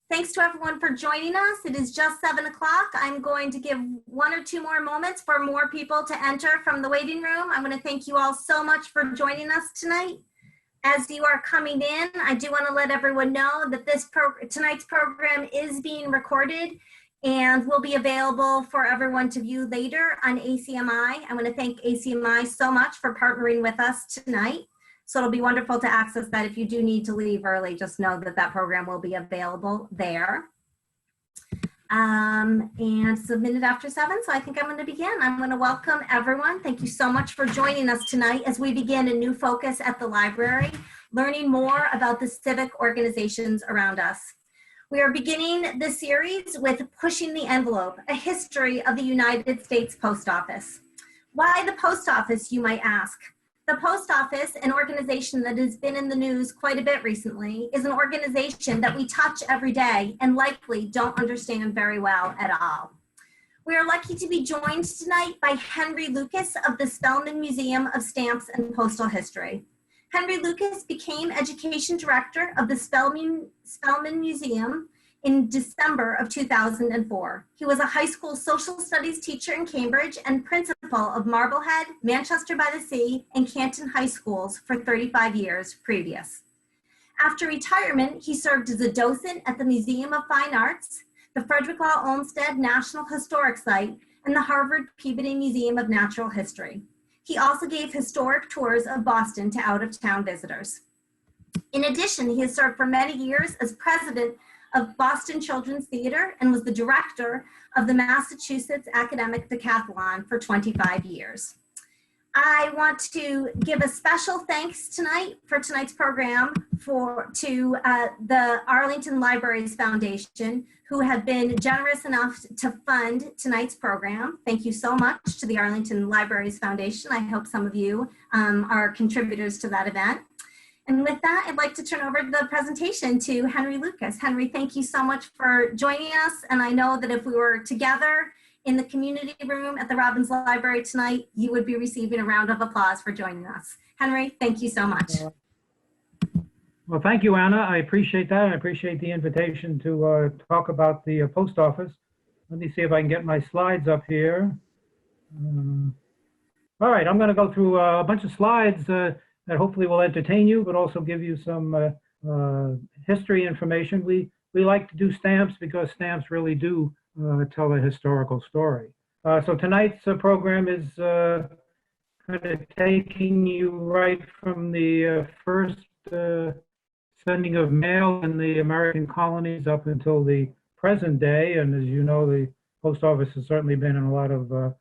Thanks to everyone for joining us. It is just 7 o'clock. I'm going to give 1 or 2 more moments for more people to enter from the waiting room. I'm going to thank you all so much for joining us tonight. As you are coming in, I do want to let everyone know that tonight's program is being recorded and will be available for everyone to view later on ACMI. I want to thank ACMI so much for partnering with us tonight. So it'll be wonderful to access that. If you do need to leave early, just know that that program will be available there. And it's a minute after 7, so I think I'm going to begin. I'm going to welcome everyone. Thank you so much for joining us tonight as we begin a new focus at the library, learning more about the civic organizations around us. We are beginning this series with Pushing the Envelope, a history of the United States Post Office. Why the Post Office, you might ask? The Post Office, an organization that has been in the news quite a bit recently, is an organization that we touch every day and likely don't understand very well at all. We are lucky to be joined tonight by Henry Lucas of the Spelman Museum of Stamps and Postal History. Henry Lucas became Education Director of the Spelman Museum in December of 2004. He was a high school social studies teacher in Cambridge and principal of Marblehead, Manchester by the Sea, and Canton High Schools for 35 years previous. After retirement, he served as a docent at the Museum of Fine Arts, the Frederick Law Olmsted National Historic Site, and the Harvard Peabody Museum of Natural History. He also gave historic tours of Boston to out-of-town visitors. In addition, he has served for many years as president of Boston Children's Theater and was the director of the Massachusetts Academic Decathlon for 25 years. I want to give a special thanks tonight for tonight's program to the Arlington Libraries Foundation, who have been generous enough to fund tonight's program. Thank you so much to the Arlington Libraries Foundation. I hope some of you are contributors to that event. And with that, I'd like to turn over the presentation to Henry Lucas. Henry, thank you so much for joining us. And I know that if we were together in the community room at the Robbins Library tonight, you would be receiving a round of applause for joining us. Henry, thank you so much. Well, thank you, Anna. I appreciate that. I appreciate the invitation to talk about the post office. Let me see if I can get my slides up here. All right, I'm going to go through a bunch of slides that hopefully will entertain you, but also give you some history information. We like to do stamps because stamps really do tell a historical story. So tonight's program is kind of taking you right from the first sending of mail in the American colonies up until the present day. And as you know, the post office has certainly been in a lot of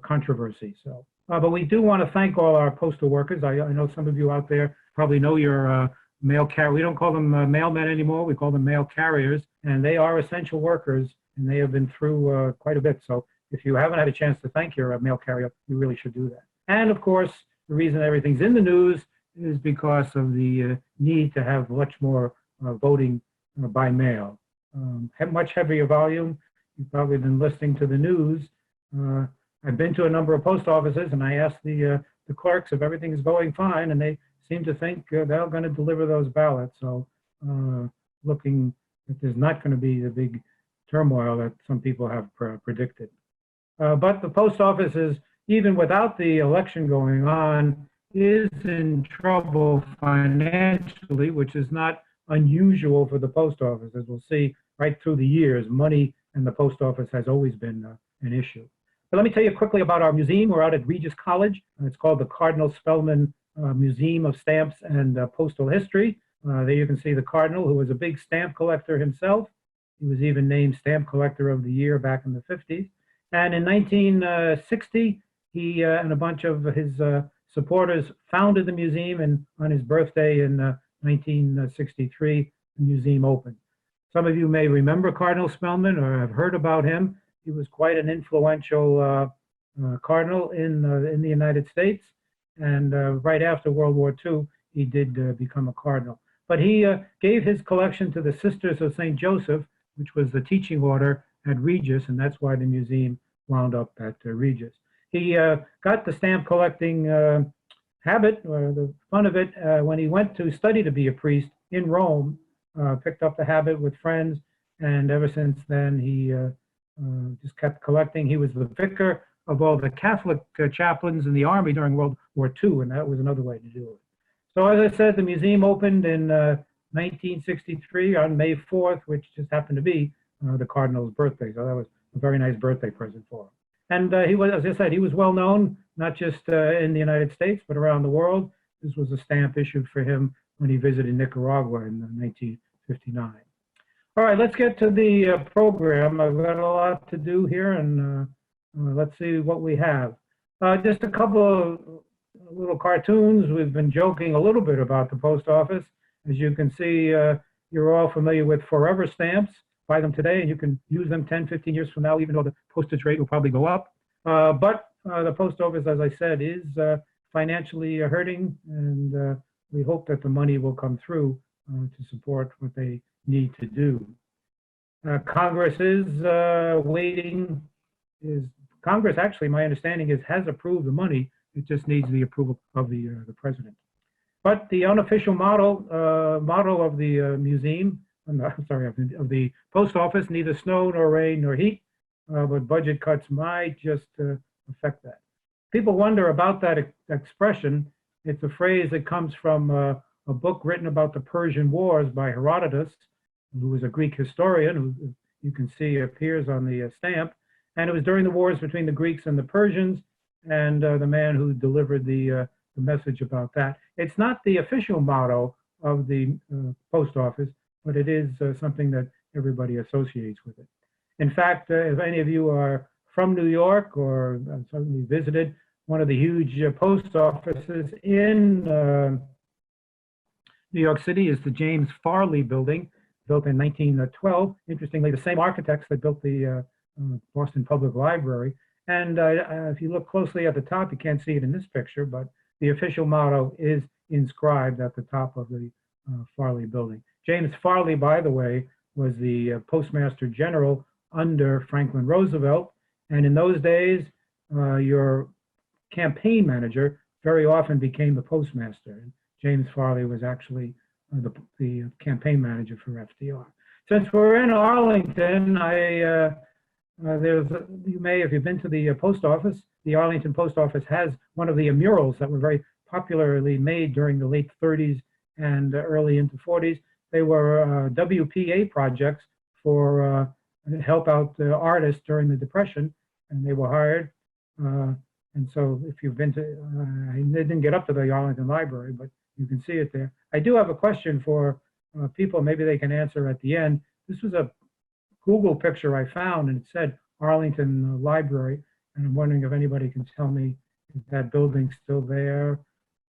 controversy. So. But we do want to thank all our postal workers. I know some of you out there probably know your mail carrier. We don't call them mailmen anymore. We call them mail carriers. And they are essential workers, and they have been through quite a bit. So if you haven't had a chance to thank your mail carrier, you really should do that. And of course, the reason everything's in the news is because of the need to have much more voting by mail. Much heavier volume. You've probably been listening to the news. I've been to a number of post offices, and I asked the clerks if everything is going fine, and they seem to think they're going to deliver those ballots. So looking that there's not going to be the big turmoil that some people have predicted. But the post office is, even without the election going on, is in trouble financially, which is not unusual for the post office. As we'll see right through the years, money in the post office has always been an issue. But let me tell you quickly about our museum. We're out at Regis College. It's called the Cardinal Spelman Museum of Stamps and Postal History. There you can see the Cardinal, who was a big stamp collector himself. He was even named Stamp Collector of the Year back in the 50s. And in 1960, he and a bunch of his supporters founded the museum, and on his birthday in 1963, the museum opened. Some of you may remember Cardinal Spelman or have heard about him. He was quite an influential cardinal in the United States, and right after World War II, he did become a cardinal. But he gave his collection to the Sisters of St. Joseph, which was the teaching order at Regis, and that's why the museum wound up at Regis. He got the stamp collecting habit, or the fun of it, when he went to study to be a priest in Rome, picked up the habit with friends, And ever since then, he just kept collecting. He was the vicar of all the Catholic chaplains in the Army during World War II, and that was another way to do it. So as I said, the museum opened in 1963 on May 4th, which just happened to be the Cardinal's birthday. So that was a very nice birthday present for him. And he was, as I said, he was well known, not just in the United States, but around the world. This was a stamp issued for him when he visited Nicaragua in 1959. All right, let's get to the program. I've got a lot to do here, and let's see what we have. Just a couple of little cartoons. We've been joking a little bit about the post office. As you can see, you're all familiar with forever stamps. Buy them today, and you can use them 10, 15 years from now, even though the postage rate will probably go up. But the post office, as I said, is financially hurting, and we hope that the money will come through to support what they need to do. Congress is waiting. Congress, actually, my understanding is, has approved the money. It just needs the approval of the president. But the unofficial model of the museum, sorry, of the post office, neither snow nor rain nor heat, but budget cuts might just affect that. People wonder about that expression. It's a phrase that comes from a book written about the Persian Wars by Herodotus, who was a Greek historian, who you can see appears on the stamp. And it was during the wars between the Greeks and the Persians, and the man who delivered the message about that. It's not the official motto of the post office, but it is something that everybody associates with it. In fact, if any of you are from New York or certainly visited one of the huge post offices in New York City, is the James Farley building, built in 1912. Interestingly, the same architects that built the Boston Public Library. And if you look closely at the top, you can't see it in this picture, but the official motto is inscribed at the top of the Farley building. James Farley, by the way, was the Postmaster General under Franklin Roosevelt. And in those days, your campaign manager very often became the postmaster. And James Farley was actually the campaign manager for FDR. Since we're in Arlington, you may, if you've been to the post office, the Arlington Post Office has one of the murals that were very popularly made during the late 30s and early into 40s. They were WPA projects for help out artists during the Depression, and they were hired. And so if you've been to, I didn't get up to the Arlington Library, but you can see it there. I do have a question for people, maybe they can answer at the end. This was a Google picture I found, and it said Arlington Library, and I'm wondering if anybody can tell me if that building's still there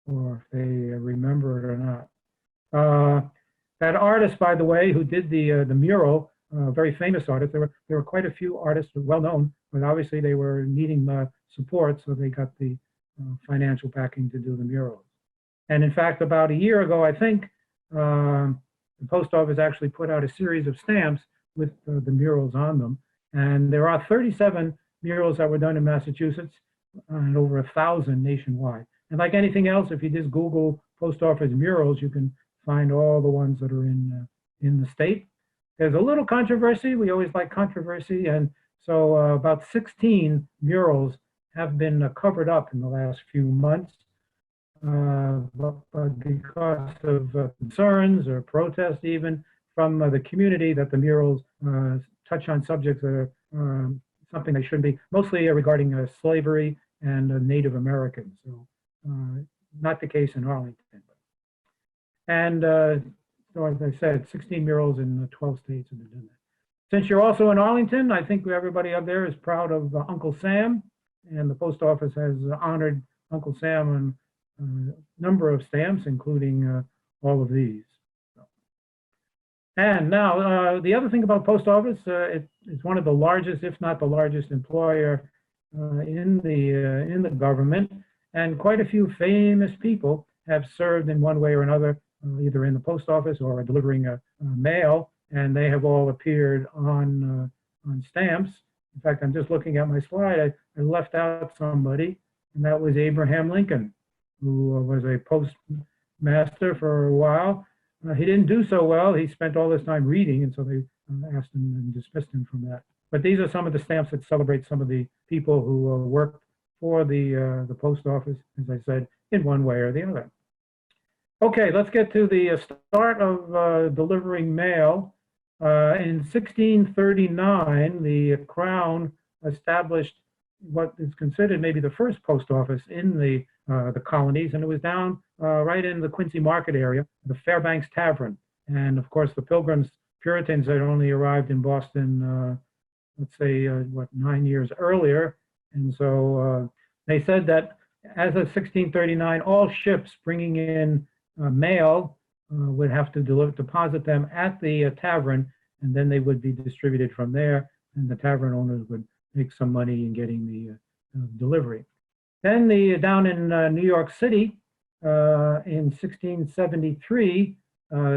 or if they remember it or not. That artist, by the way, who did the mural, very famous artist. There were quite a few artists, well known, but obviously they were needing support, so they got the financial backing to do the murals. And in fact, about a year ago, I think, the post office actually put out a series of stamps with the murals on them. And there are 37 murals that were done in Massachusetts and over 1,000 nationwide. And like anything else, if you just Google post office murals, you can find all the ones that are in the state. There's a little controversy. We always like controversy. And so about 16 murals have been covered up in the last few months. But because of concerns or protests even from the community, that the murals touch on subjects that are something they shouldn't be, mostly regarding slavery and Native Americans. So not the case in Arlington. And so as I said, 16 murals in 12 states have been doing that. Since you're also in Arlington, I think everybody up there is proud of Uncle Sam, and the post office has honored Uncle Sam on a number of stamps, including all of these. And now, the other thing about post office, it's one of the largest, if not the largest employer in the government, and quite a few famous people have served in one way or another, either in the post office or delivering mail, and they have all appeared on stamps. In fact, I'm just looking at my slide. I left out somebody, and that was Abraham Lincoln, who was a postmaster for a while. He didn't do so well. He spent all this time reading, and so they asked him and dismissed him from that. But these are some of the stamps that celebrate some of the people who worked for the post office, as I said, in one way or the other. Okay, let's get to the start of delivering mail. In 1639, the Crown established what is considered maybe the first post office in the colonies, and it was down right in the Quincy Market area, the Fairbanks Tavern. And of course, the Pilgrims, Puritans had only arrived in Boston, let's say, 9 years earlier. And so they said that as of 1639, all ships bringing in mail would have to deposit them at the tavern, and then they would be distributed from there, and the tavern owners would make some money in getting the delivery. Then down in New York City in 1673,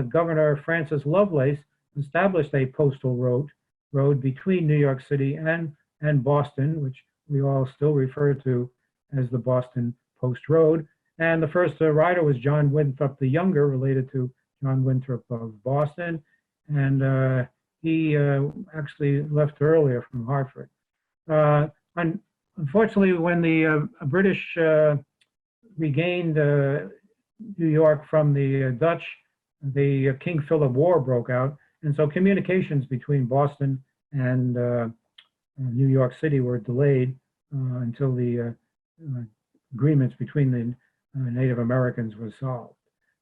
Governor Francis Lovelace established a postal road between New York City and Boston, which we all still refer to as the Boston Post Road. And the first rider was John Winthrop the Younger, related to John Winthrop of Boston. And he actually left earlier from Hartford. Unfortunately, when the British regained New York from the Dutch, the King Philip War broke out. And so communications between Boston and New York City were delayed until the agreements between the Native Americans was solved.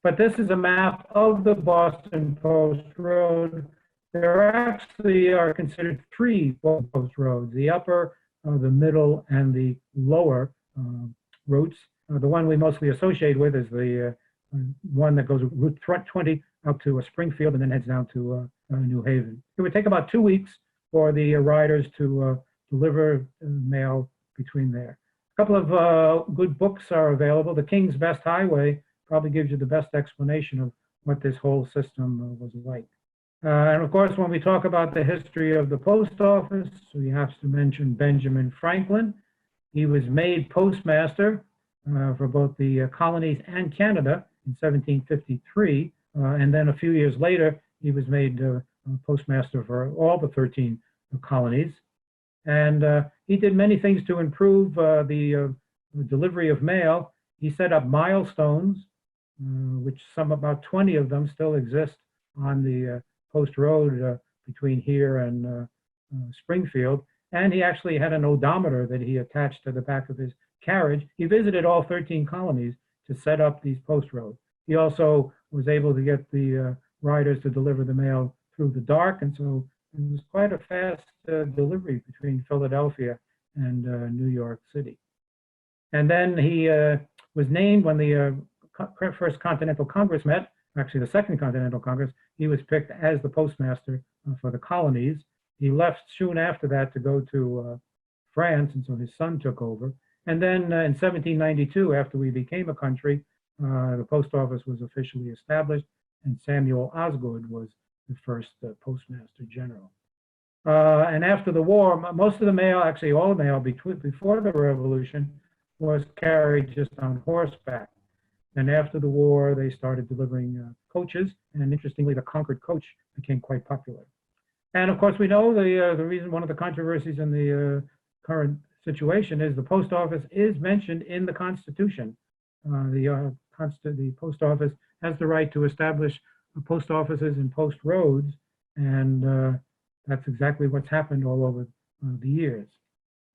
But this is a map of the Boston Post Road. There actually are considered three post roads: the upper, the middle, and the lower routes. The one we mostly associate with is the one that goes Route 20 up to Springfield and then heads down to New Haven. It would take about 2 weeks for the riders to deliver mail between there. A couple of good books are available. The King's Best Highway probably gives you the best explanation of what this whole system was like. And of course, when we talk about the history of the post office, we have to mention Benjamin Franklin. He was made postmaster for both the colonies and Canada in 1753. And then a few years later, he was made postmaster for all the 13 colonies. And he did many things to improve the delivery of mail. He set up milestones, which about 20 of them still exist on the Post Road between here and Springfield. And he actually had an odometer that he attached to the back of his carriage. He visited all 13 colonies to set up these post roads. He also was able to get the riders to deliver the mail through the dark, and so it was quite a fast delivery between Philadelphia and New York City. And then he was named when the First Continental Congress met, actually the Second Continental Congress, he was picked as the postmaster for the colonies. He left soon after that to go to France, and so his son took over. And then in 1792, after we became a country, the post office was officially established, and Samuel Osgood was the first postmaster general. And after the war, most of the mail, actually all the mail before the Revolution, was carried just on horseback. And after the war, they started delivering coaches, and interestingly, the Concord coach became quite popular. And of course, we know the reason, one of the controversies in the current situation is the post office is mentioned in the Constitution. The post office has the right to establish post offices and post roads, and that's exactly what's happened all over the years.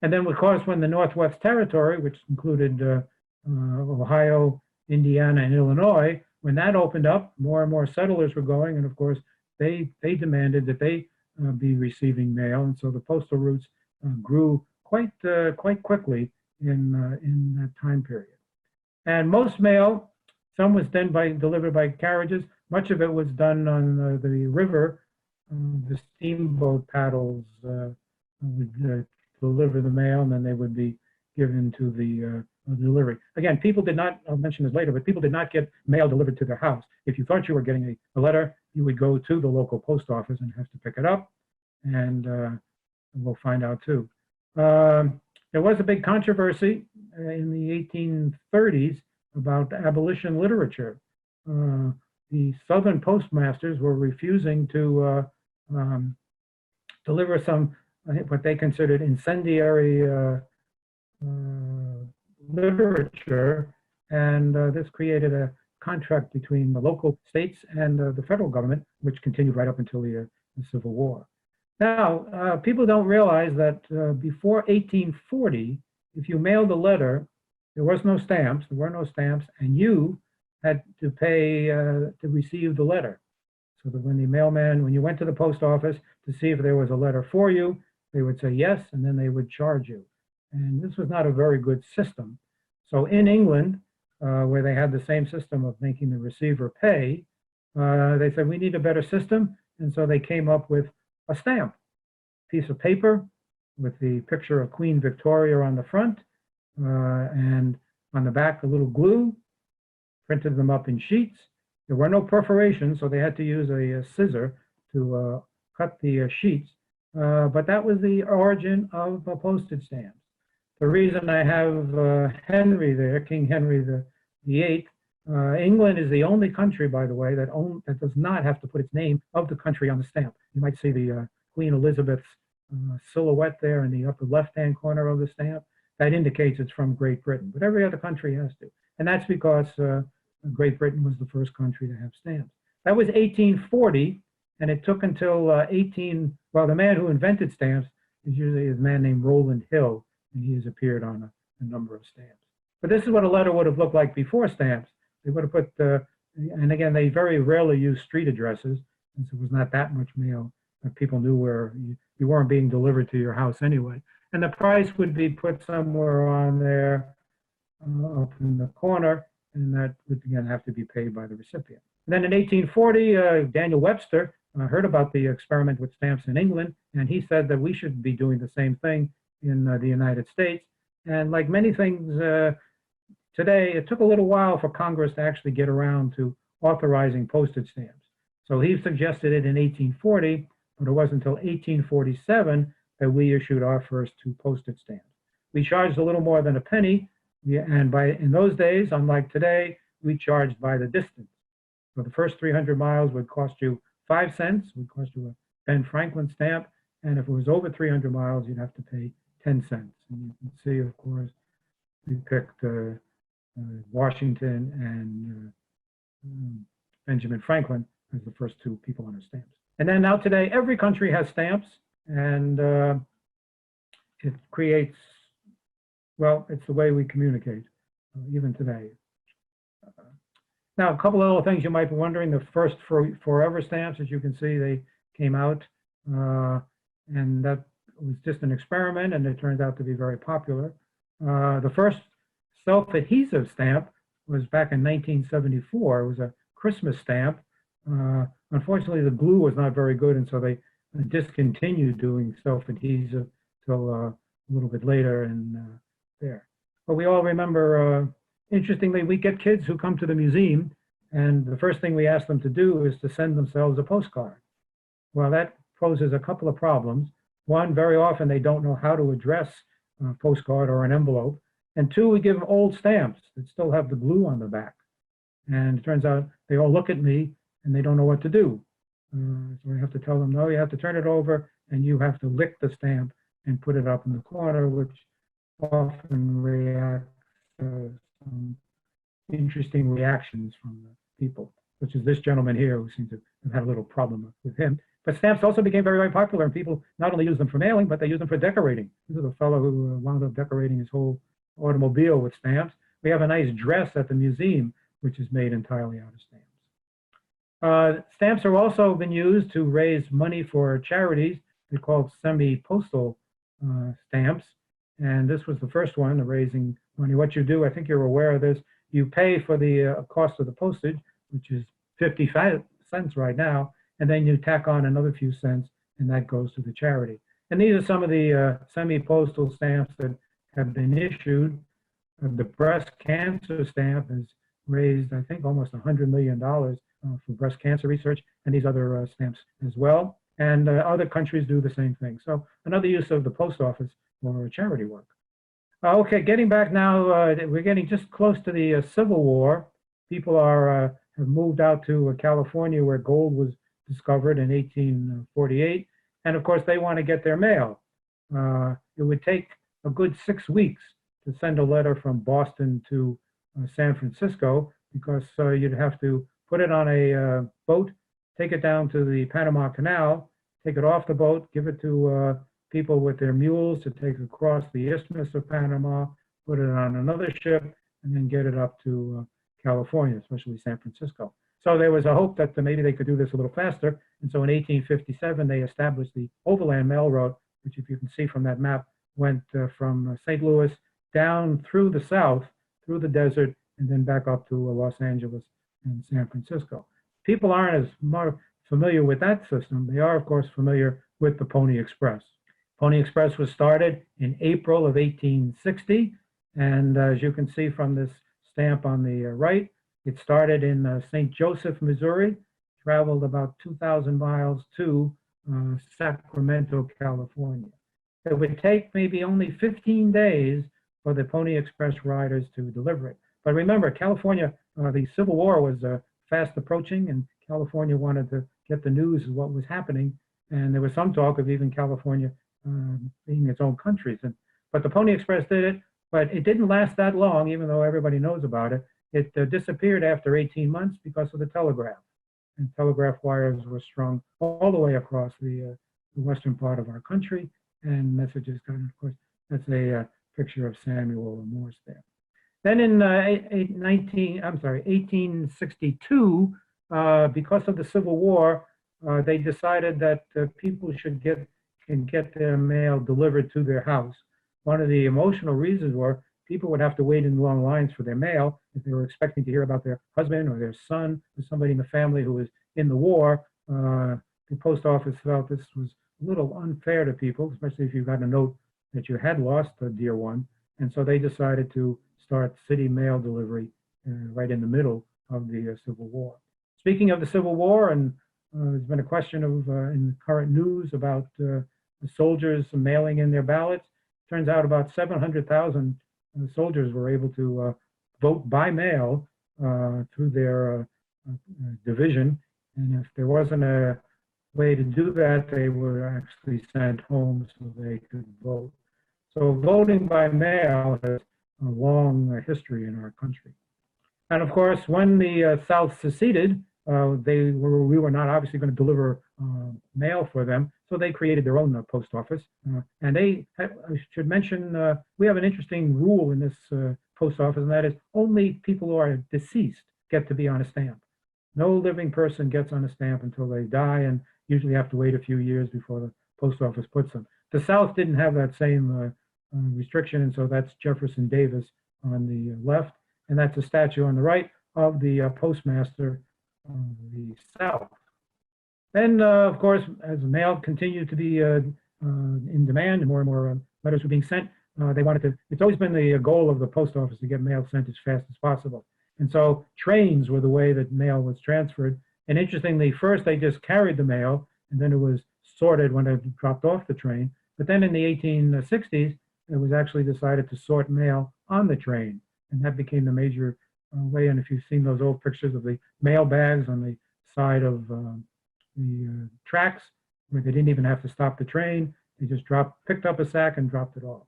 And then, of course, when the Northwest Territory, which included Ohio, Indiana, and Illinois, when that opened up, more and more settlers were going, and of course, they demanded that they be receiving mail, and so the postal routes grew quite quickly in that time period. And most mail, some was then delivered by carriages. Much of it was done on the river. The steamboat paddles would deliver the mail, and then they would be given to the delivery. Again, people did not, I'll mention this later, but people did not get mail delivered to their house. If you thought you were getting a letter, you would go to the local post office and have to pick it up, and we'll find out too. There was a big controversy in the 1830s about abolition literature. The Southern postmasters were refusing to deliver some, what they considered incendiary literature, and this created a contract between the local states and the federal government, which continued right up until the Civil War. Now, people don't realize that before 1840, if you mailed a letter, there was no stamps, there were no stamps, and you had to pay to receive the letter. So that when the mailman, when you went to the post office to see if there was a letter for you, they would say yes, and then they would charge you. And this was not a very good system. So in England, where they had the same system of making the receiver pay, they said, we need a better system. And so they came up with a stamp, piece of paper with the picture of Queen Victoria on the front, and on the back, a little glue, printed them up in sheets. There were no perforations, so they had to use a scissor to cut the sheets. But that was the origin of postage stamps. The reason I have Henry there, King Henry the VIII, England is the only country, by the way, that does not have to put its name of the country on the stamp. You might see the Queen Elizabeth's silhouette there in the upper left-hand corner of the stamp. That indicates it's from Great Britain, but every other country has to. And that's because Great Britain was the first country to have stamps. That was 1840, and it took until well, the man who invented stamps is usually a man named Rowland Hill, and he has appeared on a number of stamps. But this is what a letter would have looked like before stamps. They would have put, and again, they very rarely use street addresses, since it was not that much mail that people knew where you weren't being delivered to your house anyway. And the price would be put somewhere on there up in the corner, and that would again have to be paid by the recipient. And then in 1840, Daniel Webster heard about the experiment with stamps in England, and he said that we should be doing the same thing in the United States. And like many things today, it took a little while for Congress to actually get around to authorizing postage stamps. So he suggested it in 1840, but it wasn't until 1847 that we issued our first 2 postage stamps. We charged a little more than a penny, and in those days, unlike today, we charged by the distance. So the first 300 miles would cost you 5 cents, would cost you a Ben Franklin stamp, and if it was over 300 miles, you'd have to pay 10 cents. And you can see, of course, we picked Washington and Benjamin Franklin as the first 2 people on our stamps. And then now today, every country has stamps, and it creates, well, it's the way we communicate, even today. Now, a couple of little things you might be wondering. The first forever stamps, as you can see, they came out, and that was just an experiment, and it turned out to be very popular. The first self-adhesive stamp was back in 1974. It was a Christmas stamp. Unfortunately, the glue was not very good, and so they discontinued doing self-adhesive till a little bit later and there. But we all remember, interestingly, we get kids who come to the museum, and the first thing we ask them to do is to send themselves a postcard. Well, that poses a couple of problems. One, very often they don't know how to address a postcard or an envelope. And 2, we give them old stamps that still have the glue on the back. And it turns out they all look at me and they don't know what to do. So I have to tell them, no, you have to turn it over and you have to lick the stamp and put it up in the corner, which often reacts to some interesting reactions from the people, such as this gentleman here who seems to have had a little problem with him. But stamps also became very, very popular, and people not only use them for mailing, but they use them for decorating. This is a fellow who wound up decorating his whole automobile with stamps. We have a nice dress at the museum, which is made entirely out of stamps. Stamps have also been used to raise money for charities. They're called semi-postal stamps, and this was the first one, raising money. What you do, I think you're aware of this, you pay for the cost of the postage, which is 55 cents right now, and then you tack on another few cents, and that goes to the charity. And these are some of the semi-postal stamps that have been issued. The breast cancer stamp has raised, I think, almost $100 million for breast cancer research, and these other stamps as well. And other countries do the same thing. So another use of the post office for charity work. Okay, getting back now, we're getting just close to the Civil War. People have moved out to California, where gold was discovered in 1848. And of course, they want to get their mail. It would take a good 6 weeks to send a letter from Boston to San Francisco, because you'd have to put it on a boat, take it down to the Panama Canal, take it off the boat, give it to people with their mules to take across the Isthmus of Panama, put it on another ship, and then get it up to California, especially San Francisco. So there was a hope that maybe they could do this a little faster. And so in 1857, they established the Overland Mail Road, which, if you can see from that map, went from St. Louis down through the south, through the desert, and then back up to Los Angeles and San Francisco. People aren't as more familiar with that system. They are, of course, familiar with the Pony Express. Pony Express was started in April of 1860. And as you can see from this stamp on the right, it started in St. Joseph, Missouri, traveled about 2,000 miles to Sacramento, California. It would take maybe only 15 days for the Pony Express riders to deliver it. But remember, California, the Civil War was fast approaching, and California wanted to get the news of what was happening. And there was some talk of even California being its own country. But the Pony Express did it, but it didn't last that long, even though everybody knows about it. It disappeared after 18 months because of the telegraph. And telegraph wires were strung all the way across the western part of our country, and messages got, of course, that's a picture of Samuel Morse there. Then in 1862, because of the Civil War, they decided that people can get their mail delivered to their house. One of the emotional reasons were people would have to wait in long lines for their mail if they were expecting to hear about their husband or their son or somebody in the family who was in the war. The post office felt this was a little unfair to people, especially if you got a note that you had lost a dear one. And so they decided to start city mail delivery right in the middle of the Civil War. Speaking of the Civil War, and there's been a question of in the current news about the soldiers mailing in their ballots. Turns out about 700,000 soldiers were able to vote by mail through their division. And if there wasn't a way to do that, they were actually sent home so they could vote. So voting by mail has a long history in our country. And of course, when the South seceded, we were not obviously going to deliver mail for them, so they created their own post office. And I should mention, we have an interesting rule in this post office, and that is only people who are deceased get to be on a stamp. No living person gets on a stamp until they die, and usually have to wait a few years before the post office puts them. The South didn't have that same restriction, and so that's Jefferson Davis on the left, and that's a statue on the right of the postmaster of the South. Then, of course, as mail continued to be in demand and more letters were being sent, they wanted to, it's always been the goal of the post office to get mail sent as fast as possible. And so trains were the way that mail was transferred. And interestingly, first they just carried the mail, and then it was sorted when it dropped off the train. But then in the 1860s, it was actually decided to sort mail on the train. And that became the major way. And if you've seen those old pictures of the mail bags on the side of the tracks, where they didn't even have to stop the train, they just picked up a sack and dropped it off.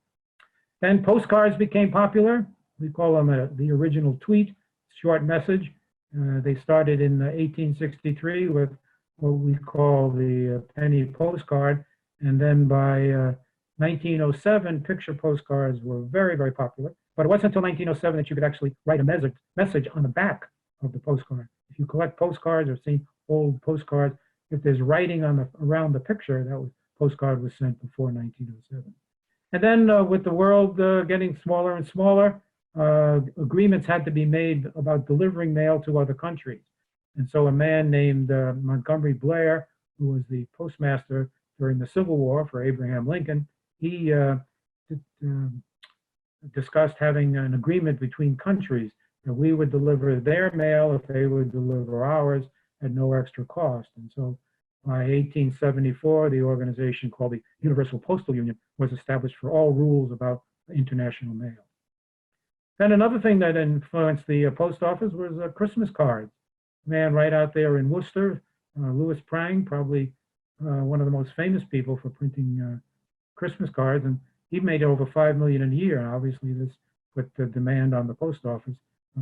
Then postcards became popular. We call them the original tweet, short message. They started in 1863 with what we call the penny postcard. And then by 1907, picture postcards were very, very popular. But it wasn't until 1907 that you could actually write a message on the back of the postcard. If you collect postcards or see old postcards, if there's writing around the picture, that postcard was sent before 1907. And then with the world getting smaller and smaller, agreements had to be made about delivering mail to other countries. And so a man named Montgomery Blair, who was the postmaster during the Civil War for Abraham Lincoln, he discussed having an agreement between countries that we would deliver their mail if they would deliver ours at no extra cost. And so by 1874, the organization called the Universal Postal Union was established for all rules about international mail. Then another thing that influenced the post office was Christmas cards. A man right out there in Worcester, Louis Prang, probably one of the most famous people for printing Christmas cards, and he made over 5 million a year. And obviously, this put the demand on the post office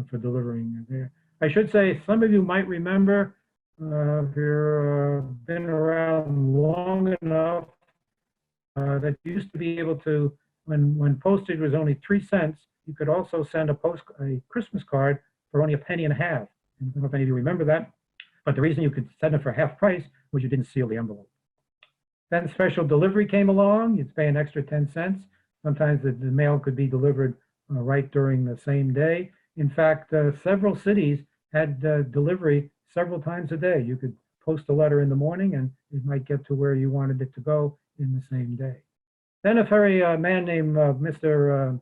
for delivering there. I should say, some of you might remember, if you've been around long enough, that you used to be able to, when postage was only 3 cents, you could also send a Christmas card for only a penny and a half. I don't know if any of you remember that, but the reason you could send it for half price was you didn't seal the envelope. Then special delivery came along. You'd pay an extra 10 cents. Sometimes the mail could be delivered right during the same day. In fact, several cities had delivery several times a day. You could post a letter in the morning and it might get to where you wanted it to go in the same day. Then a man named Mr.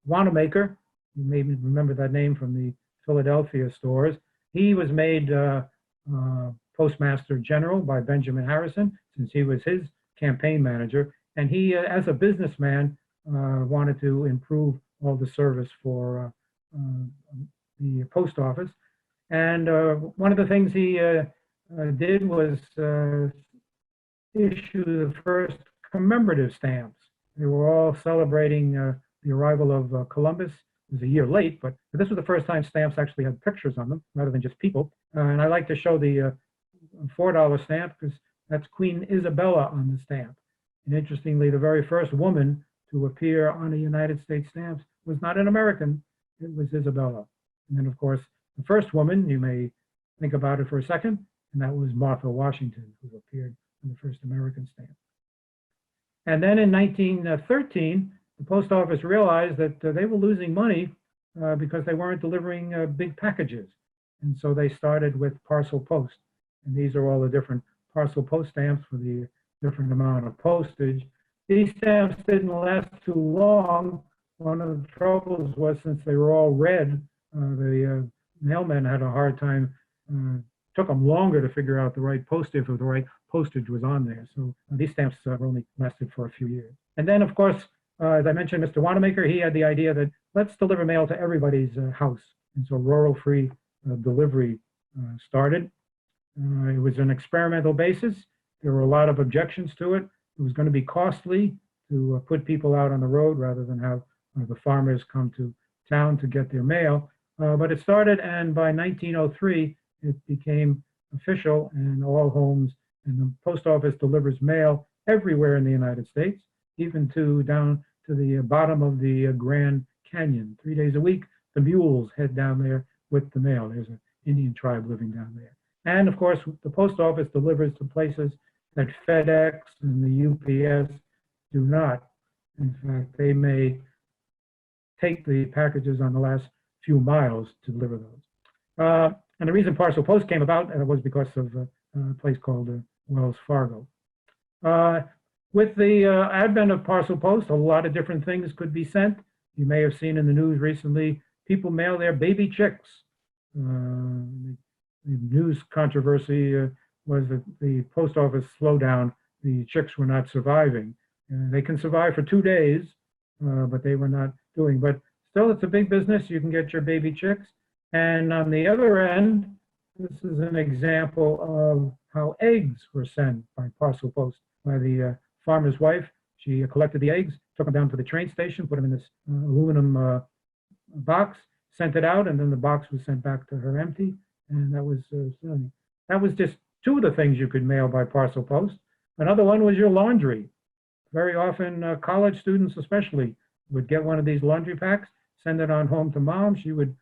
Wanamaker, you may remember that name from the Philadelphia stores. He was made Postmaster General by Benjamin Harrison, since he was his campaign manager. And he, as a businessman, wanted to improve all the service for the post office. And one of the things he did was issue the first commemorative stamps. They were all celebrating the arrival of Columbus. It was a year late, but this was the first time stamps actually had pictures on them rather than just people. And I like to show the $4 stamp because that's Queen Isabella on the stamp. And interestingly, the very first woman to appear on a United States stamp was not an American, it was Isabella. And then, of course, the first woman, you may think about it for a second, and that was Martha Washington, who appeared on the first American stamp. And then in 1913, the post office realized that they were losing money because they weren't delivering big packages. And so they started with parcel post. And these are all the different parcel post stamps for the different amount of postage. These stamps didn't last too long. One of the troubles was, since they were all red, the mailmen had a hard time, took them longer to figure out the right postage if the right postage was on there. So these stamps only lasted for a few years. And then, of course, as I mentioned, Mr. Wanamaker, he had the idea that let's deliver mail to everybody's house. And so rural-free delivery started. It was an experimental basis. There were a lot of objections to it. It was going to be costly to put people out on the road rather than have the farmers come to town to get their mail. But it started, and by 1903, it became official, and all homes, and the post office delivers mail everywhere in the United States, even down to the bottom of the Grand Canyon. 3 days a week, the mules head down there with the mail. There's an Indian tribe living down there. And of course, the post office delivers to places that FedEx and the UPS do not. In fact, they may take the packages on the last few miles to deliver those. And the reason parcel post came about was because of a place called Wells Fargo. With the advent of parcel post, a lot of different things could be sent. You may have seen in the news recently, people mail their baby chicks. The news controversy was that the post office slowdown, the chicks were not surviving. They can survive for 2 days, but they were not doing. But still, it's a big business. You can get your baby chicks. And on the other end, this is an example of how eggs were sent by parcel post by the farmer's wife. She collected the eggs, took them down to the train station, put them in this aluminum box, sent it out, and then the box was sent back to her empty. And that was just 2 of the things you could mail by parcel post. Another one was your laundry. Very often, college students especially would get one of these laundry packs, send it on home to mom. She would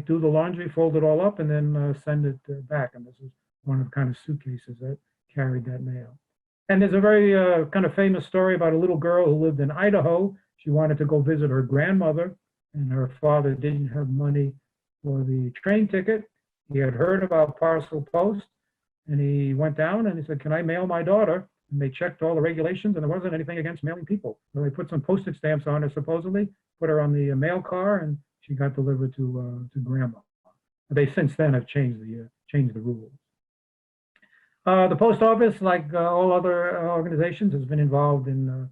do the laundry, fold it all up, and then send it back. And this is one of the kind of suitcases that carried that mail. And there's a very kind of famous story about a little girl who lived in Idaho. She wanted to go visit her grandmother, and her father didn't have money for the train ticket. He had heard about parcel post, and he went down and he said, "Can I mail my daughter?" And they checked all the regulations, and there wasn't anything against mailing people. So they put some postage stamps on her, supposedly, put her on the mail car, and she got delivered to grandma. They since then have changed the rules. The post office, like all other organizations, has been involved in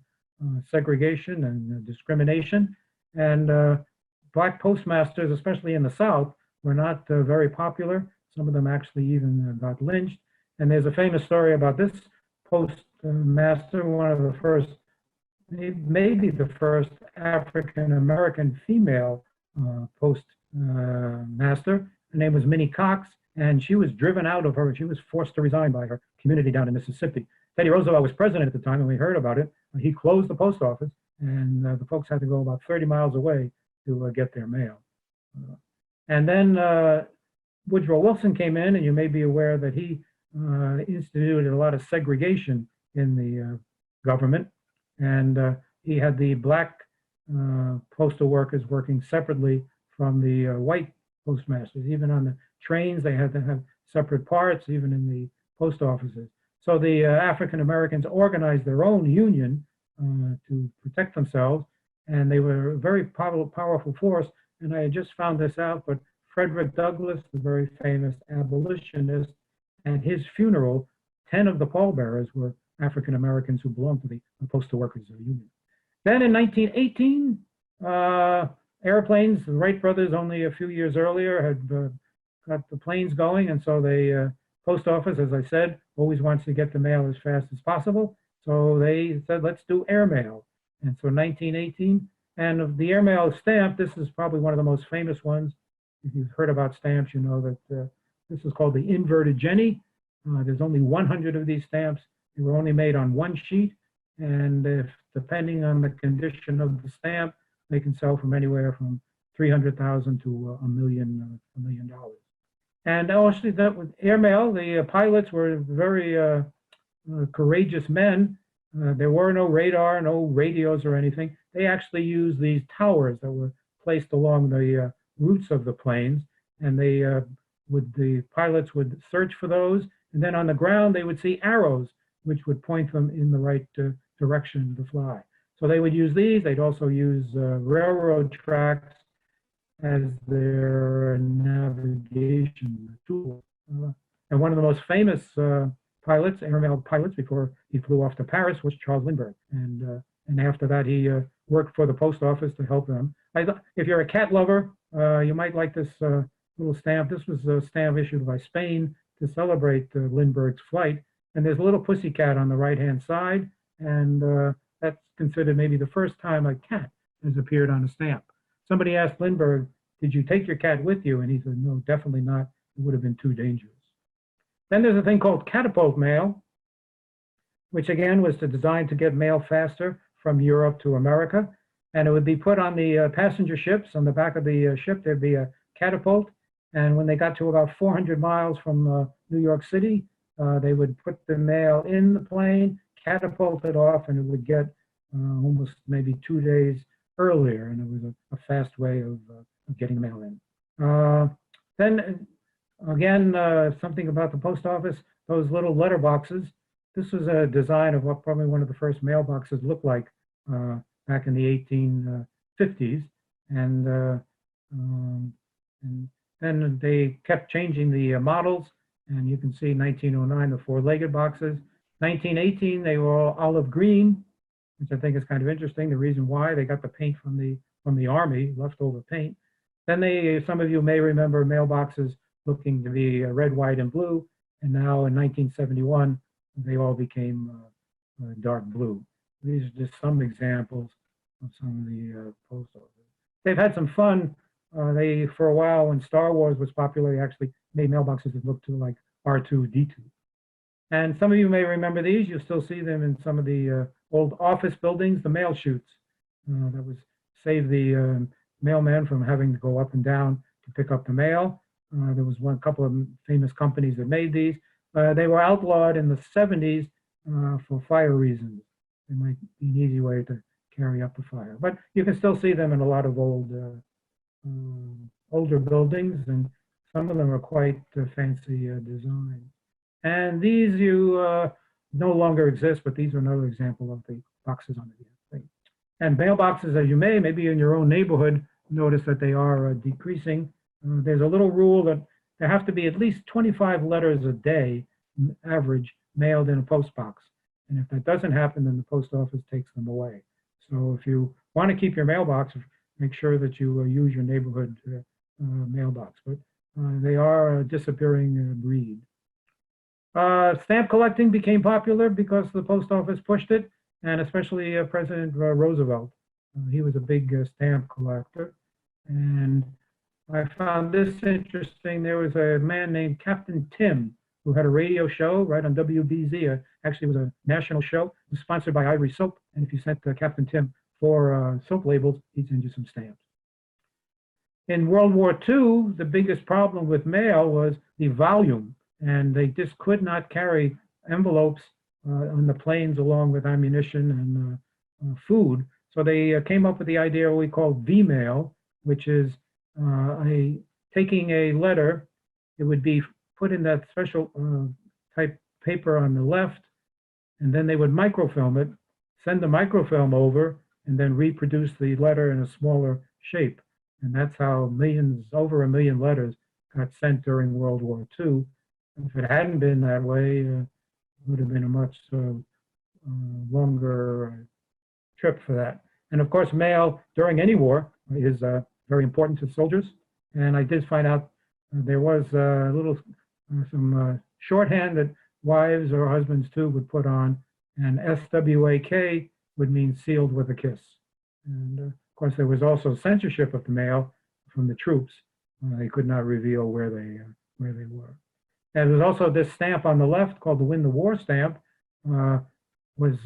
segregation and discrimination. And black postmasters, especially in the South, were not very popular. Some of them actually even got lynched. And there's a famous story about this postmaster, one of the first, maybe the first African-American female postmaster. Her name was Minnie Cox, and she was driven out of her. She was forced to resign by her community down in Mississippi. Teddy Roosevelt was president at the time, and we heard about it. He closed the post office, and the folks had to go about 30 miles away to get their mail. And then Woodrow Wilson came in, and you may be aware that he instituted a lot of segregation in the government, and he had the black postal workers working separately from the white postmasters. Even on the trains, they had to have separate parts, even in the post offices. So the African Americans organized their own union to protect themselves, and they were a very powerful force. And I had just found this out, but Frederick Douglass, the very famous abolitionist, at his funeral, 10 of the pallbearers were African Americans who belonged to the Postal Workers Union. Then in 1918, airplanes, the Wright brothers only a few years earlier had got the planes going, and so the post office, as I said, always wants to get the mail as fast as possible. So they said, let's do airmail. And so 1918, and of the airmail stamp, this is probably one of the most famous ones. If you've heard about stamps, you know that this is called the inverted Jenny. There's only 100 of these stamps. They were only made on one sheet, and if depending on the condition of the stamp, they can sell from anywhere from $300,000 to $1 million. And actually, that with airmail, the pilots were very courageous men. There were no radar, no radios or anything. They actually used these towers that were placed along the routes of the planes, and the pilots would search for those, and then on the ground they would see arrows which would point them in the right direction to fly. So they would use these. They'd also use railroad tracks as their navigation tool. And one of the most famous pilots, airmail pilots, before he flew off to Paris was Charles Lindbergh. And after that, he worked for the post office to help them. If you're a cat lover, you might like this little stamp. This was a stamp issued by Spain to celebrate Lindbergh's flight. And there's a little pussy cat on the right-hand side, and that's considered maybe the first time a cat has appeared on a stamp. Somebody asked Lindbergh, did you take your cat with you? And he said, no, definitely not. It would have been too dangerous. Then there's a thing called catapult mail, which again was designed to get mail faster from Europe to America. And it would be put on the passenger ships. On the back of the ship, there'd be a catapult. And when they got to about 400 miles from New York City, they would put the mail in the plane, catapult it off, and it would get almost maybe 2 days earlier. And it was a fast way of getting mail in. Then again, something about the post office, those little letter boxes. This was a design of what probably one of the first mailboxes looked like back in the 1850s. And then they kept changing the models. And you can see 1909, the four-legged boxes. 1918, they were all olive green, which I think is kind of interesting. The reason why, they got the paint from the Army, leftover paint. Then some of you may remember mailboxes looking to be red, white, and blue. And now in 1971, they all became dark blue. These are just some examples of some of the post office. They've had some fun. For a while, when Star Wars was popular, they actually made mailboxes that looked like R2-D2. And some of you may remember these. You'll still see them in some of the old office buildings, the mail chutes. That was save the mailman from having to go up and down to pick up the mail. There was a couple of famous companies that made these. They were outlawed in the 70s for fire reasons. It might be an easy way to carry up the fire. But you can still see them in a lot of older buildings, and some of them are quite fancy design. And these no longer exist, but these are another example of the boxes on the thing. And mailboxes, as you maybe in your own neighborhood, notice that they are decreasing. There's a little rule that there have to be at least 25 letters a day, average, mailed in a post box. And if that doesn't happen, then the post office takes them away. So if you want to keep your mailbox, make sure that you use your neighborhood mailbox. But they are a disappearing breed. Stamp collecting became popular because the post office pushed it, and especially President Roosevelt. He was a big stamp collector. And I found this interesting. There was a man named Captain Tim who had a radio show right on WBZ. Actually, it was a national show. It was sponsored by Ivory Soap. And if you sent Captain Tim for soap labels, he'd send you some stamps. In World War II, the biggest problem with mail was the volume, and they just could not carry envelopes on the planes along with ammunition and food. So they came up with the idea we call V-mail, which is taking a letter. It would be put in that special type paper on the left, and then they would microfilm it, send the microfilm over, and then reproduce the letter in a smaller shape. And that's how over a million letters got sent during World War II. If it hadn't been that way, it would have been a much longer trip for that. And of course, mail during any war is very important to soldiers. And I did find out there was some shorthand that wives or husbands too would put on, and SWAK would mean sealed with a kiss. And of course, there was also censorship of the mail from the troops. They could not reveal where they were. And there was also this stamp on the left called the Win the War stamp, was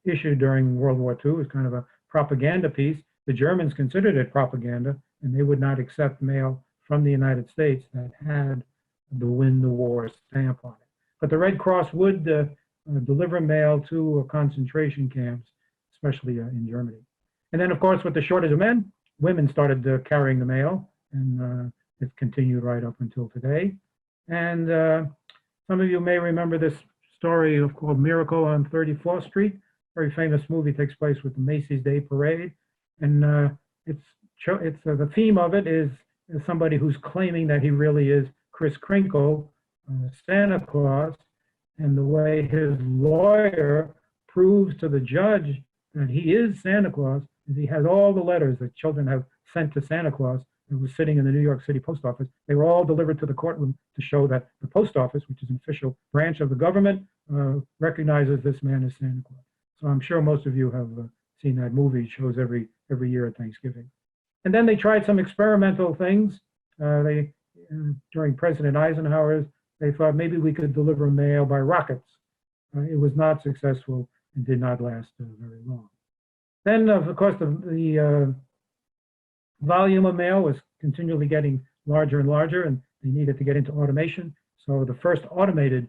issued during World War II. It was kind of a propaganda piece. The Germans considered it propaganda, and they would not accept mail from the United States that had the Win the War stamp on it. But the Red Cross would deliver mail to concentration camps, especially in Germany. And then, of course, with the shortage of men, women started carrying the mail, and it continued right up until today. And some of you may remember this story called Miracle on 34th Street. Very famous movie, takes place with the Macy's Day Parade. And the theme of it is somebody who's claiming that he really is Kris Kringle, Santa Claus, and the way his lawyer proves to the judge that he is Santa Claus is he has all the letters that children have sent to Santa Claus that was sitting in the New York City post office. They were all delivered to the courtroom to show that the post office, which is an official branch of the government, recognizes this man as Santa Claus. So I'm sure most of you have seen that movie. It shows every year at Thanksgiving. And then they tried some experimental things. During President Eisenhower's, they thought maybe we could deliver mail by rockets. It was not successful and did not last very long. Then, of course, the volume of mail was continually getting larger and larger, and they needed to get into automation. So the first automated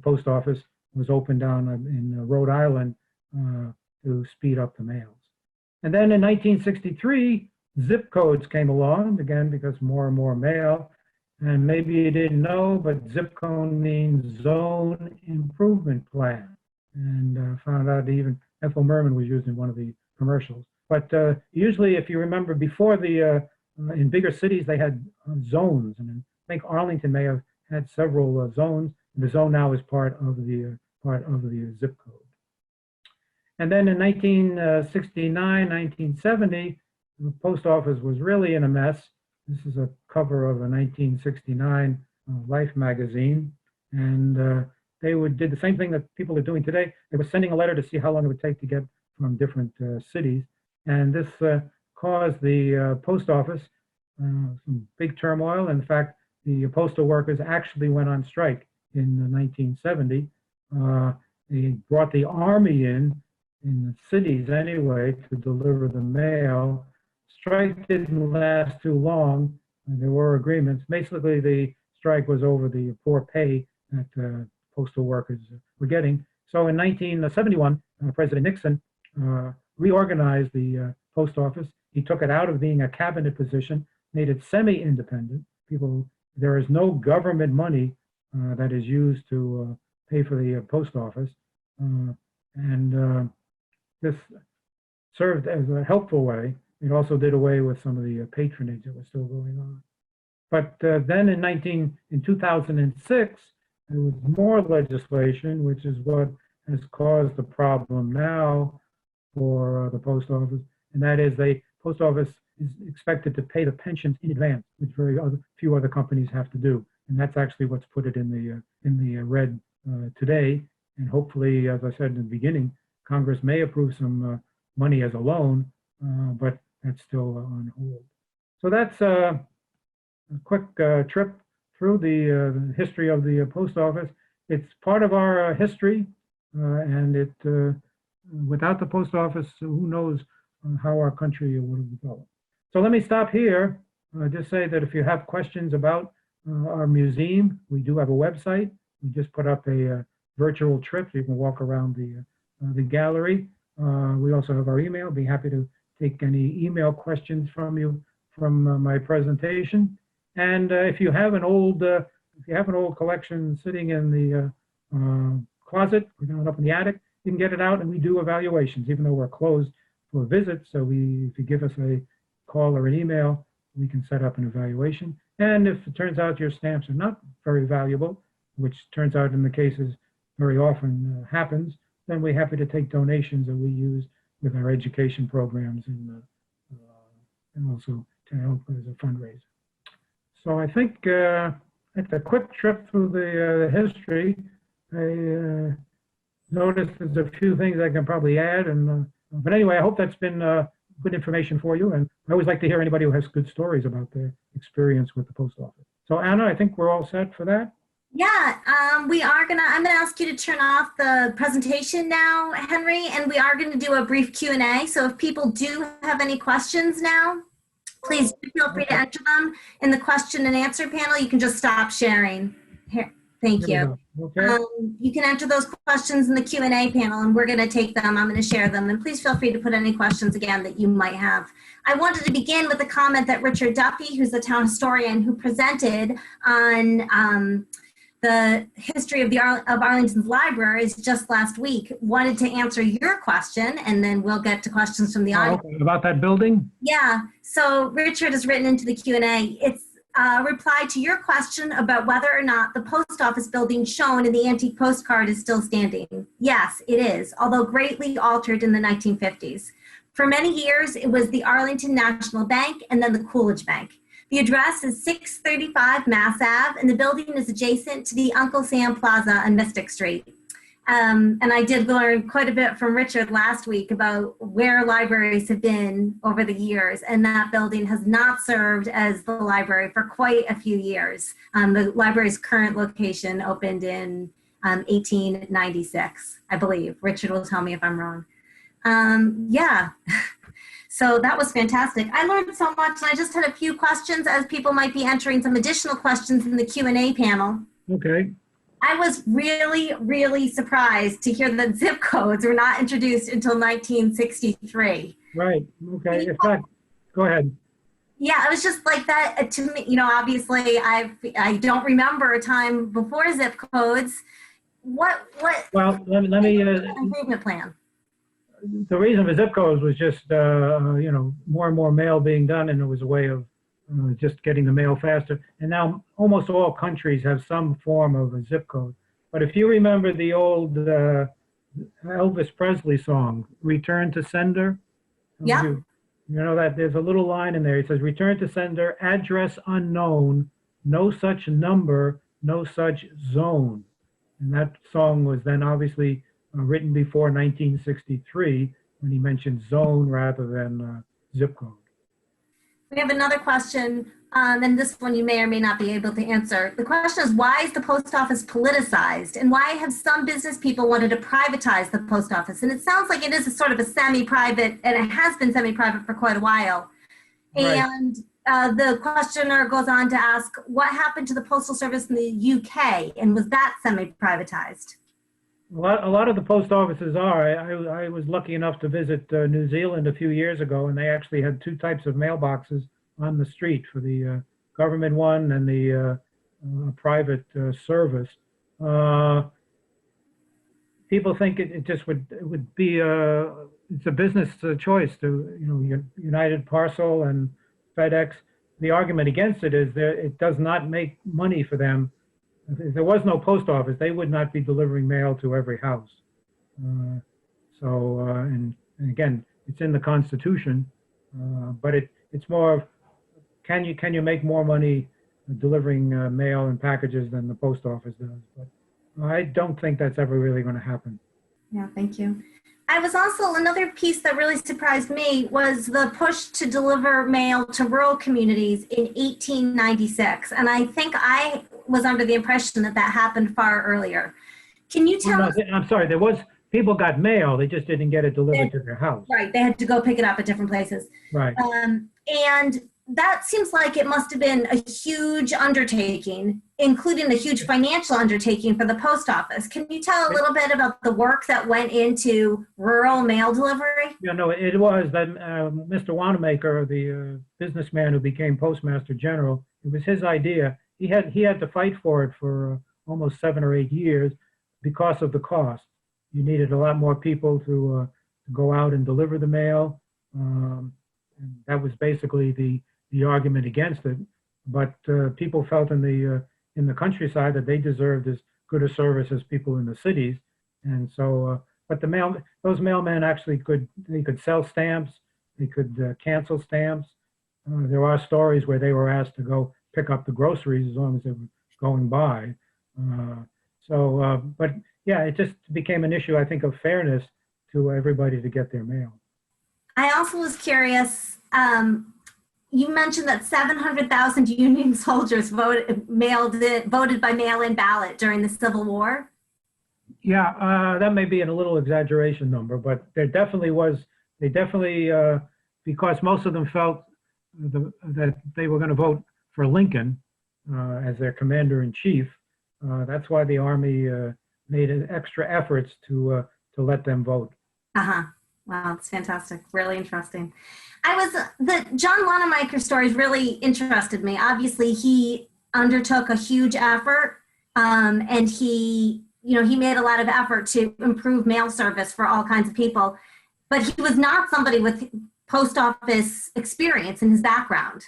post office was opened down in Rhode Island to speed up the mails. And then in 1963, zip codes came along, again, because more and more mail. And maybe you didn't know, but zip code means Zone Improvement Plan. And found out even Ethel Merman was used in one of the commercials. But usually, if you remember, before in bigger cities, they had zones. And I think Arlington may have had several zones. The zone now is part of the zip code. And then in 1969, 1970, the post office was really in a mess. This is a cover of a 1969 Life magazine. And they did the same thing that people are doing today. They were sending a letter to see how long it would take to get from different cities. And this caused the post office some big turmoil. In fact, the postal workers actually went on strike in 1970. They brought the army in the cities anyway to deliver the mail. Strike didn't last too long, and there were agreements. Basically, the strike was over the poor pay that postal workers were getting. So in 1971, President Nixon reorganized the post office. He took it out of being a cabinet position, made it semi-independent. There is no government money that is used to pay for the post office. This served as a helpful way. It also did away with some of the patronage that was still going on. But then in 2006, there was more legislation, which is what has caused the problem now for the post office, and that is the post office is expected to pay the pensions in advance, which few other companies have to do, and that's actually what's put it in the red today. And hopefully, as I said in the beginning, Congress may approve some money as a loan, but that's still on hold. So that's a quick trip through the history of the post office. It's part of our history, and without the post office, who knows how our country would have developed. So let me stop here. Just say that if you have questions about our museum, we do have a website. We just put up a virtual trip so you can walk around the gallery. We also have our email. Be happy to take any email questions from you from my presentation. And if you have an old collection sitting in the closet or down up in the attic, you can get it out, and we do evaluations, even though we're closed for visits. So if you give us a call or an email, we can set up an evaluation. And if it turns out your stamps are not very valuable, which turns out in the cases very often happens, then we're happy to take donations that we use with our education programs and also to help as a fundraiser. So I think it's a quick trip through the history. I noticed there's a few things I can probably add, but anyway, I hope that's been good information for you. And I always like to hear anybody who has good stories about their experience with the post office. So Anna, I think we're all set for that. Yeah, I'm gonna ask you to turn off the presentation now, Henry, and we are gonna do a brief Q&A. So if people do have any questions now, please feel free to enter them in the question and answer panel. You can just stop sharing. Here, thank you. Okay. You can enter those questions in the Q&A panel, and we're gonna take them. I'm gonna share them, and please feel free to put any questions again that you might have. I wanted to begin with a comment that Richard Duffy, who's the town historian who presented on the history of Arlington's libraries just last week, wanted to answer your question, and then we'll get to questions from the audience. Okay. About that building? Yeah, so Richard has written into the Q&A. It's a reply to your question about whether or not the post office building shown in the antique postcard is still standing. Yes, it is, although greatly altered in the 1950s. For many years, it was the Arlington National Bank and then the Coolidge Bank. The address is 635 Mass Ave, and the building is adjacent to the Uncle Sam Plaza on Mystic Street. And I did learn quite a bit from Richard last week about where libraries have been over the years, and that building has not served as the library for quite a few years. The library's current location opened in 1896, I believe. Richard will tell me if I'm wrong. Yeah. So that was fantastic. I learned so much, and I just had a few questions as people might be entering some additional questions in the Q&A panel. Okay. I was really, really surprised to hear that zip codes were not introduced until 1963. Right. Okay. In fact, go ahead. Yeah, it was just like that to me. You know, obviously, I don't remember a time before zip codes. What? Well, let me improvement plan. The reason for zip codes was just, more and more mail being done, and it was a way of just getting the mail faster. And now almost all countries have some form of a zip code. But if you remember the old Elvis Presley song, Return to Sender? Yeah. You know that there's a little line in there. It says, return to sender, address unknown, no such number, no such zone. And that song was then obviously written before 1963 when he mentioned zone rather than zip code. We have another question, and this one you may or may not be able to answer. The question is, why is the post office politicized? And why have some business people wanted to privatize the post office? And it sounds like it is a sort of a semi-private, and it has been semi-private for quite a while. Right. And the questioner goes on to ask, what happened to the Postal Service in the UK? And was that semi-privatized? A lot of the post offices are. I was lucky enough to visit New Zealand a few years ago, and they actually had two types of mailboxes on the street, for the government one and the private service. People think it would be it's a business choice to United Parcel and FedEx. The argument against it is that it does not make money for them. If there was no post office, they would not be delivering mail to every house. And again, it's in the Constitution, but it's more of, can you make more money delivering mail and packages than the post office does? But I don't think that's ever really going to happen. Yeah, thank you. I was also, another piece that really surprised me was the push to deliver mail to rural communities in 1896. And I think I was under the impression that that happened far earlier. Can you Well, tell no, us? I'm sorry. There was people got mail. They just didn't get it delivered to their house. Right, they had to go pick it up at different places. Right. And that seems like it must have been a huge undertaking, including a huge financial undertaking for the post office. Can you tell a little bit about the work that went into rural mail delivery? Yeah, no, it was that Mr. Wanamaker, the businessman who became Postmaster General, it was his idea. He had to fight for it for almost 7 or 8 years because of the cost. You needed a lot more people to go out and deliver the mail. And that was basically the argument against it. But people felt in the countryside that they deserved as good a service as people in the cities, and so. But those mailmen actually could sell stamps, they could cancel stamps. There are stories where they were asked to go pick up the groceries as long as they were going by. But yeah, it just became an issue, I think, of fairness to everybody to get their mail. I also was curious. You mentioned that 700,000 Union soldiers voted by mail-in ballot during the Civil War. Yeah, that may be a little exaggeration number, but there definitely was. They definitely, because most of them felt that they were going to vote for Lincoln as their commander in chief. That's why the Army made extra efforts to let them vote. Uh-huh. Wow, it's fantastic. Really interesting. The John Wanamaker stories really interested me. Obviously, he undertook a huge effort, and he made a lot of effort to improve mail service for all kinds of people, but he was not somebody with post office experience in his background.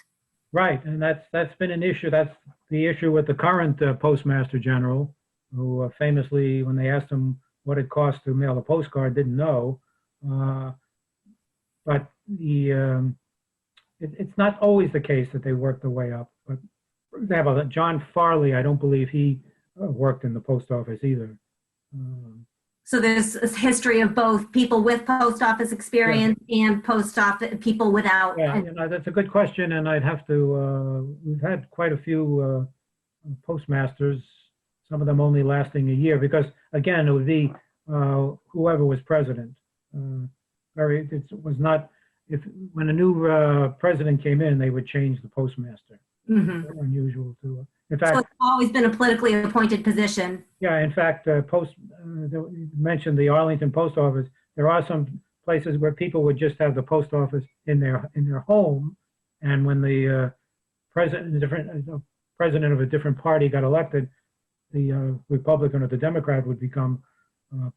Right, and that's been an issue. That's the issue with the current Postmaster General, who famously, when they asked him what it cost to mail a postcard, didn't know. But it's not always the case that they work their way up. But for example, John Farley, I don't believe he worked in the post office either. So there's a history of both people with post office experience and post office people without. Yeah, that's a good question, and I'd have to. We've had quite a few postmasters, some of them only lasting a year, because again, it would be whoever was president. It was not if when a new president came in, they would change the postmaster. Mm-hmm. Unusual to. In fact, so it's always been a politically appointed position. Yeah, in fact, you mentioned the Arlington post office. There are some places where people would just have the post office in their home, and when the president of a different party got elected, the Republican or the Democrat would become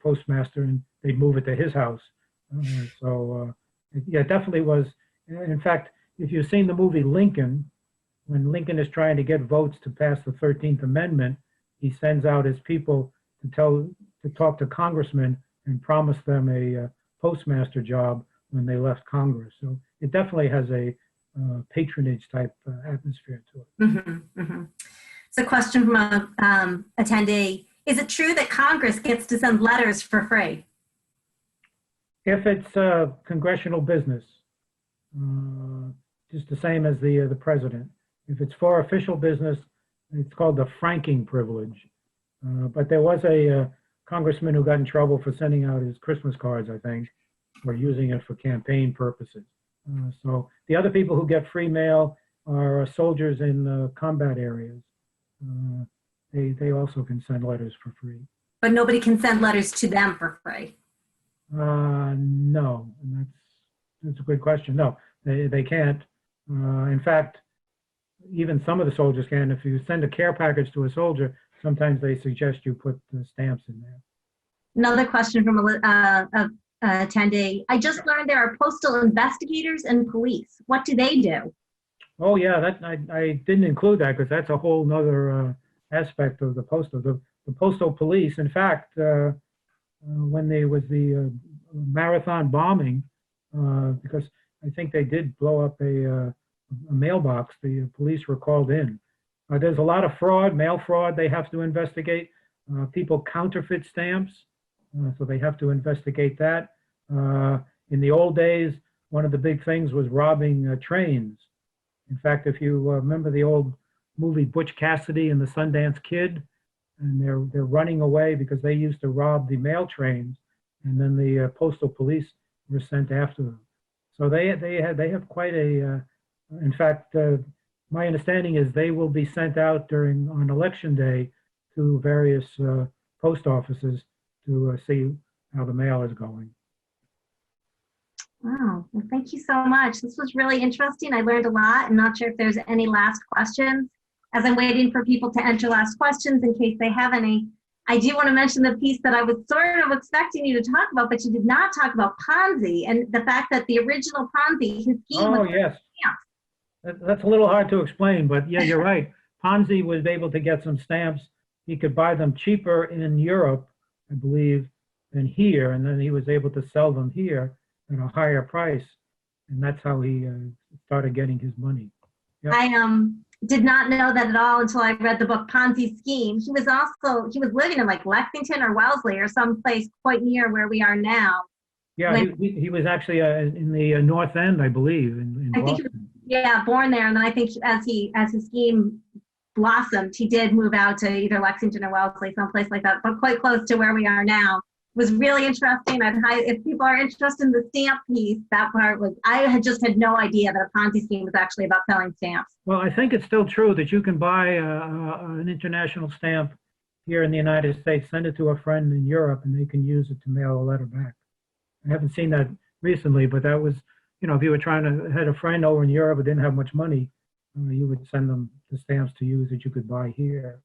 postmaster, and they'd move it to his house. Yeah, it definitely was. In fact, if you've seen the movie Lincoln, when Lincoln is trying to get votes to pass the 13th Amendment, he sends out his people to talk to congressmen and promise them a postmaster job when they left Congress. So it definitely has a patronage type atmosphere to it. Mm-hmm, mm-hmm. So, question from a attendee: is it true that Congress gets to send letters for free? If it's congressional business, just the same as the president. If it's for official business, it's called the franking privilege. But there was a congressman who got in trouble for sending out his Christmas cards, I think, or using it for campaign purposes. So the other people who get free mail are soldiers in combat areas. They also can send letters for free. But nobody can send letters to them for free. No, and that's a good question. No, they can't. In fact, even some of the soldiers can. If you send a care package to a soldier, sometimes they suggest you put the stamps in there. Another question from a attendee. I just learned there are postal investigators and police. What do they do? Oh yeah, I didn't include that because that's a whole nother aspect of the postal police. In fact, when there was the marathon bombing, because I think they did blow up a mailbox, the police were called in. There's a lot of fraud, mail fraud they have to investigate. People counterfeit stamps, so they have to investigate that. In the old days, one of the big things was robbing trains. In fact, if you remember the old movie Butch Cassidy and the Sundance Kid, and they're running away because they used to rob the mail trains, and then the postal police were sent after them. So they have quite a. In fact, my understanding is they will be sent out on election day to various post offices to see how the mail is going. Wow, well, thank you so much. This was really interesting. I learned a lot. I'm not sure if there's any last questions. As I'm waiting for people to enter last questions in case they have any, I do want to mention the piece that I was sort of expecting you to talk about, but you did not talk about Ponzi and the fact that the original Ponzi, his scheme was. Oh, yes. That's a little hard to explain, but yeah, you're right. Ponzi was able to get some stamps. He could buy them cheaper in Europe, I believe, than here, and then he was able to sell them here at a higher price, and that's how he started getting his money. Yep. I did not know that at all until I read the book Ponzi Scheme. He was living in like Lexington or Wellesley or someplace quite near where we are now. Yeah, he was actually in the North End, I believe, in I think Boston. Born there, and then I think as his scheme blossomed, he did move out to either Lexington or Wellesley, someplace like that, but quite close to where we are now. It was really interesting. If people are interested in the stamp piece, that part was, I had no idea that a Ponzi scheme was actually about selling stamps. Well, I think it's still true that you can buy an international stamp here in the United States, send it to a friend in Europe, and they can use it to mail a letter back. I haven't seen that recently, but that was, if you were had a friend over in Europe who didn't have much money, you would send them the stamps to use that you could buy here.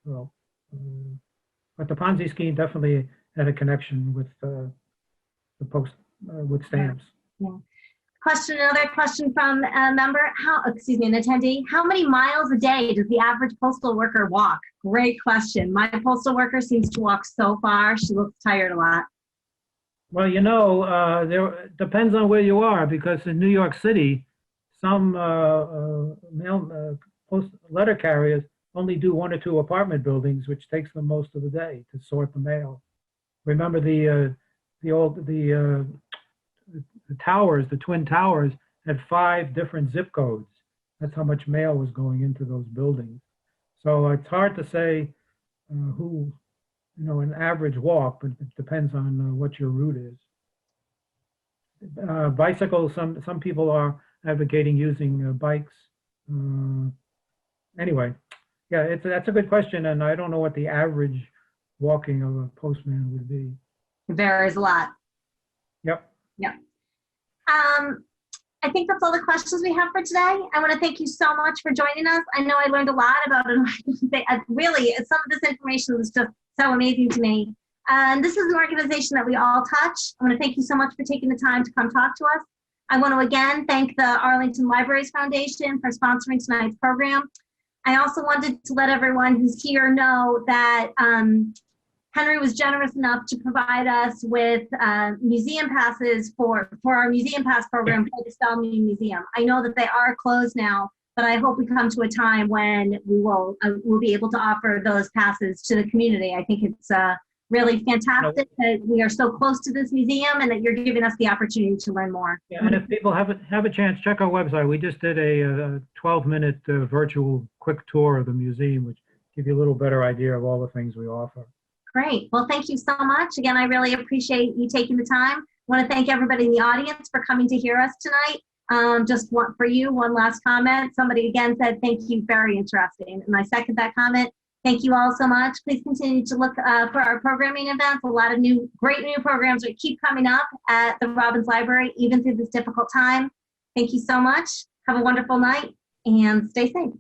So, but the Ponzi scheme definitely had a connection with with stamps. Yeah. Another question from a member, an attendee. How many miles a day does the average postal worker walk? Great question. My postal worker seems to walk so far. She looks tired a lot. Well, there depends on where you are, because in New York City, some letter carriers only do 1 or 2 apartment buildings, which takes them most of the day to sort the mail. Remember the towers, the Twin Towers, had 5 different zip codes. That's how much mail was going into those buildings. So it's hard to say who. An average walk, but it depends on what your route is. Bicycles, some people are advocating using bikes. Anyway, yeah, that's a good question, and I don't know what the average walking of a postman would be. It varies a lot. Yep. Yep. I think that's all the questions we have for today. I want to thank you so much for joining us. I know I learned a lot about it. Really, some of this information was just so amazing to me. And this is an organization that we all touch. I want to thank you so much for taking the time to come talk to us. I want to again thank the Arlington Libraries Foundation for sponsoring tonight's program. I also wanted to let everyone who's here know that Henry was generous enough to provide us with museum passes for our Museum Pass program for the Spelman Museum. I know that they are closed now, but I hope we come to a time when we'll be able to offer those passes to the community. I think it's really fantastic that we are so close to this museum and that you're giving us the opportunity to learn more. Yeah, and if people have a chance, check our website. We just did a 12-minute virtual quick tour of the museum, which give you a little better idea of all the things we offer. Great. Well, thank you so much. Again, I really appreciate you taking the time. I want to thank everybody in the audience for coming to hear us tonight. Just for you, one last comment. Somebody again said, thank you, very interesting. And I second that comment. Thank you all so much. Please continue to look for our programming events. A lot of great new programs that keep coming up at the Robbins Library, even through this difficult time. Thank you so much. Have a wonderful night and stay safe.